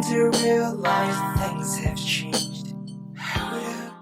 to realize things have changed. Hold up.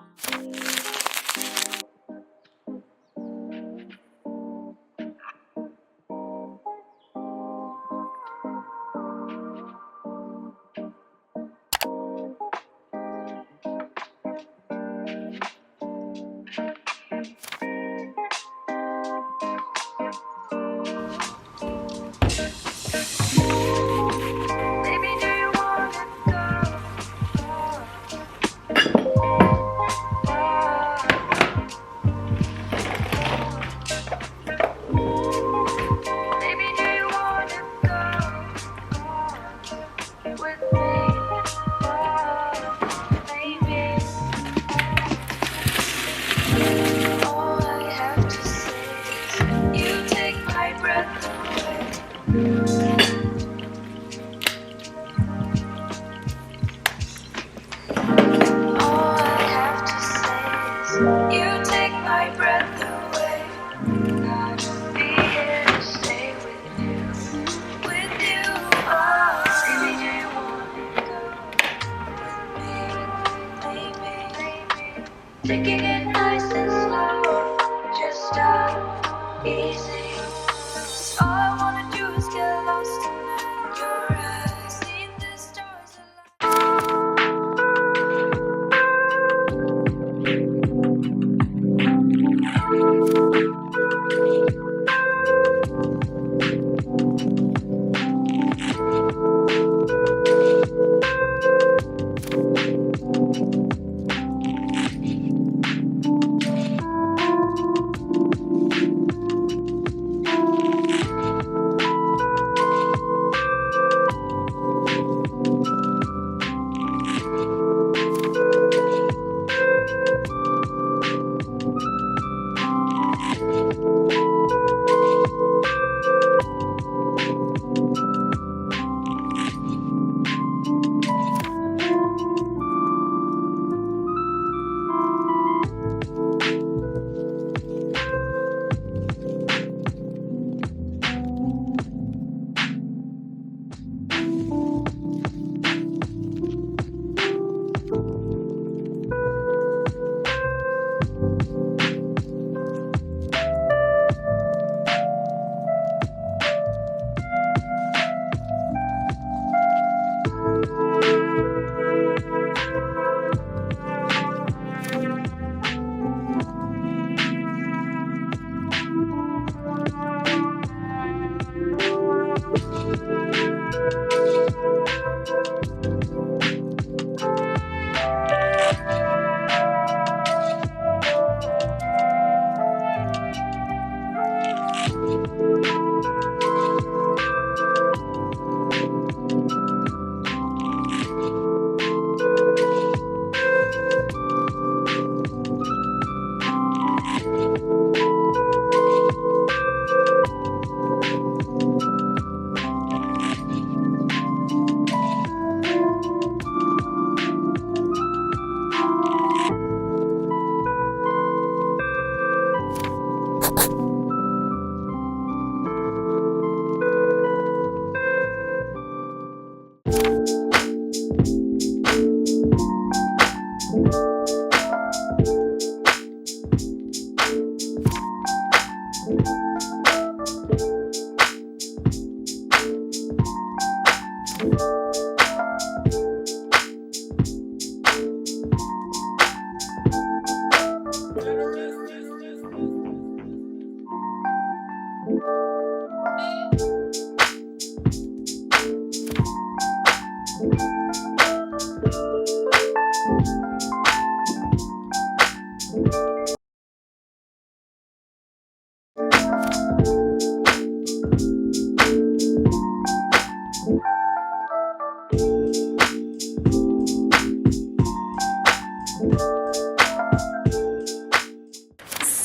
Taking it nice and slow, just stop, easy. All I wanna do is get lost in your eyes, see the stars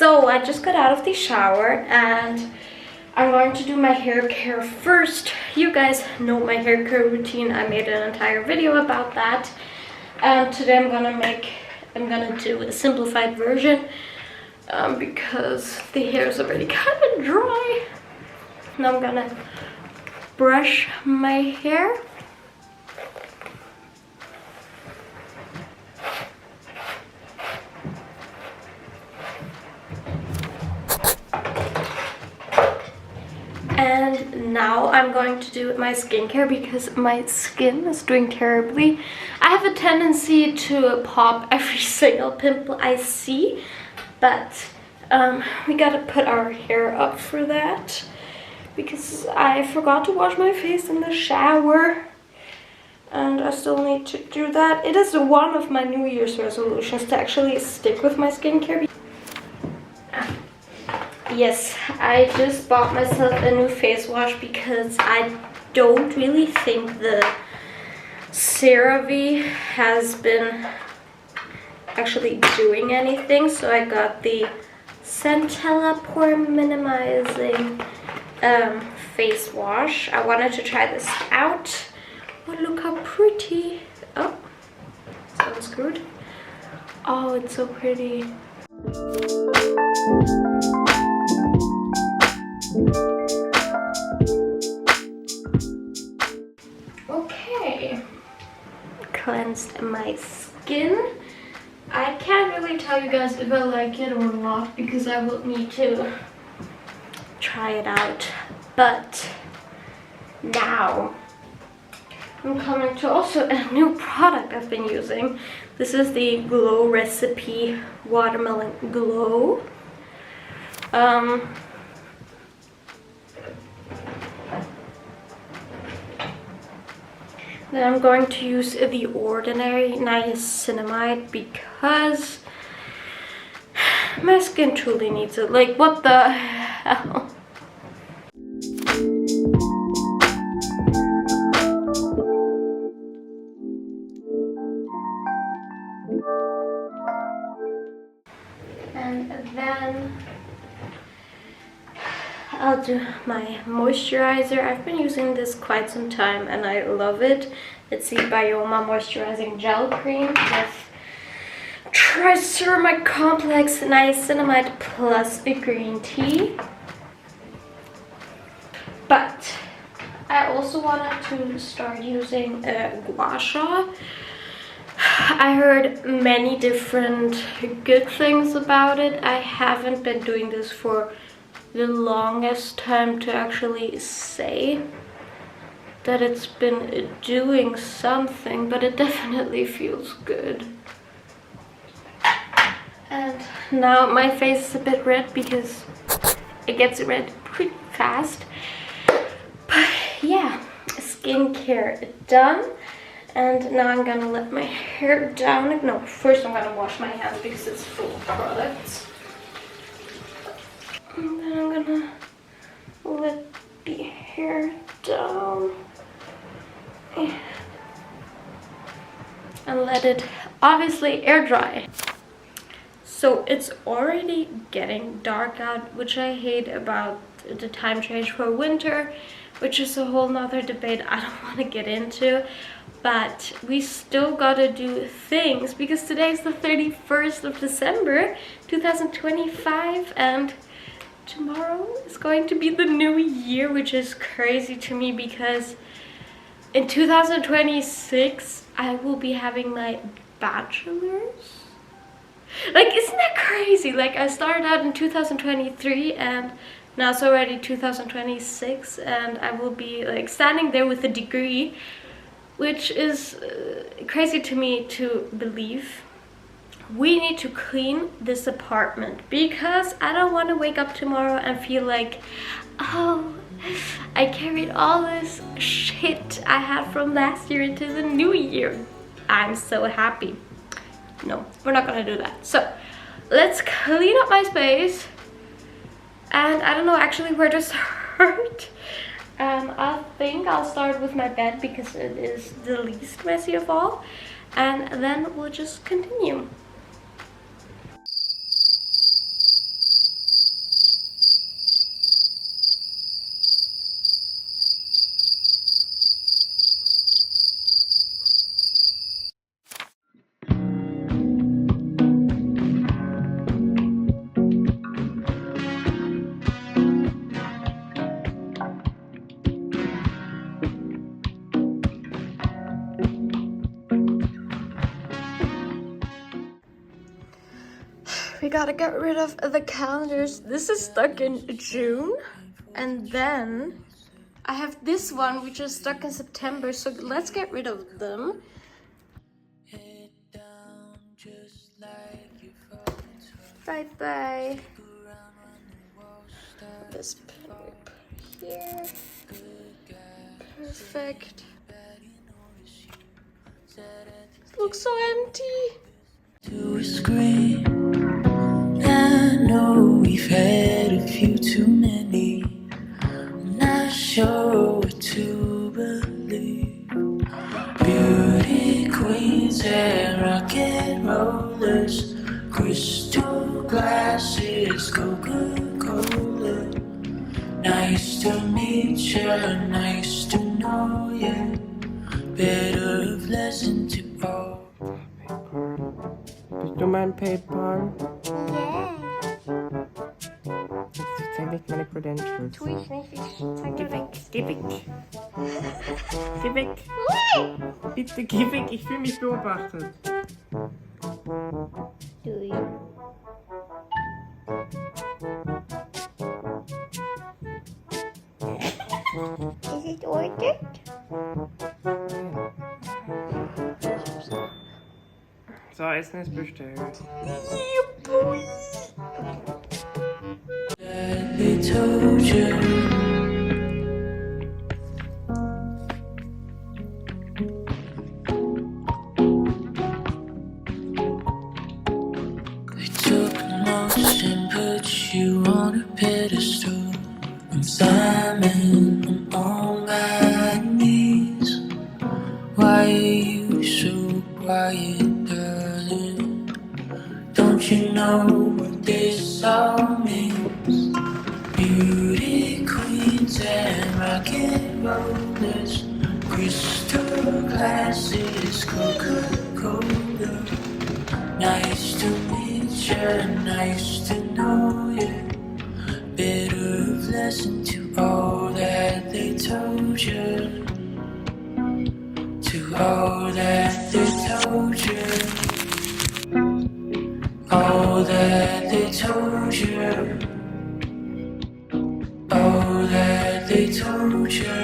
So I just got out of the shower and I'm going to do my hair care first. You guys know my hair care routine. I made an entire video about that. And today I'm gonna do a simplified version because the hair is already kind of dry. Now I'm gonna brush my hair. now I'm going to do my skincare because my skin is doing terribly. I have a tendency to pop every single pimple I see, but we gotta put our hair up for that because I forgot to wash my face in the shower. And I still need to do that. It is one of my New Year's resolutions to actually stick with my skincare. Yes, I just bought myself a new face wash because I don't really think the CeraVe has been actually doing anything. So I got the Centella Pore Minimizing face wash. I wanted to try this out. Oh, look how pretty. Oh, it's unscrewed. Oh, it's so pretty. Okay, cleansed my skin. I can't really tell you guys if I like it or not because I will need to try it out. But now I'm coming to also a new product I've been using. This is the Glow Recipe Watermelon Glow. Then I'm going to use the Ordinary Niacinamide because my skin truly needs it. Like, what the hell? And then I'll do my moisturizer. I've been using this quite some time and I love it. It's the Bioma Moisturizing Gel Cream with Triceramic Complex Niacinamide plus green tea. But I also wanted to start using gua sha. I heard many different good things about it. I haven't been doing this for the longest time to actually say that it's been doing something, but it definitely feels good. And now my face is a bit red because it gets red pretty fast. But yeah, skincare done. And now I'm gonna let my hair down. No, first I'm gonna wash my hands because it's full of products. And then I'm gonna let the hair down. And let it obviously air dry. So it's already getting dark out, which I hate about the time change for winter, which is a whole nother debate I don't want to get into. But we still gotta do things because today is the 31st of December 2025 and tomorrow is going to be the new year, which is crazy to me because in 2026 I will be having my bachelor's. Like, isn't that crazy? Like, I started out in 2023 and now it's already 2026 and I will be like standing there with a degree, which is crazy to me to believe. We need to clean this apartment because I don't want to wake up tomorrow and feel like, oh, I carried all this shit I had from last year into the new year. I'm so happy. No, we're not gonna do that. So let's clean up my space. And I don't know actually where to start. I think I'll start with my bed because it is the least messy of all. And then we'll just continue. We gotta get rid of the calendars. This is stuck in June, and then I have this one which is stuck in September, so let's get rid of them. Bye bye. This pen we put here. Perfect. It looks so empty. To a screen. I know we've had a few too many. I'm not sure what to believe. Beauty queens and rock and rollers, crystal glasses, Coca-Cola. Nice to meet you, nice to know you. Better have listened to all. Bist du mein PayPal? Yeah. Jetzt zeig nicht meine Credentials. Tue ich nicht, ich zeig Geh dir weg, weg. geh weg. Geh weg. Bitte geh weg, ich fühle mich beobachtet. Is it ordered? So, Essen ist bestellt. They told you. They took most and put you on a pedestal. I'm Simon, I'm on my knees. Why are you so quiet, darling? Don't you know what this all means? Beauty queens and rock and rollers, crystal glasses, Coca-Cola. Nice to meet you, nice to know you. Better have listened to all that they told you. To all that they told you. All that they told you. All that they told you.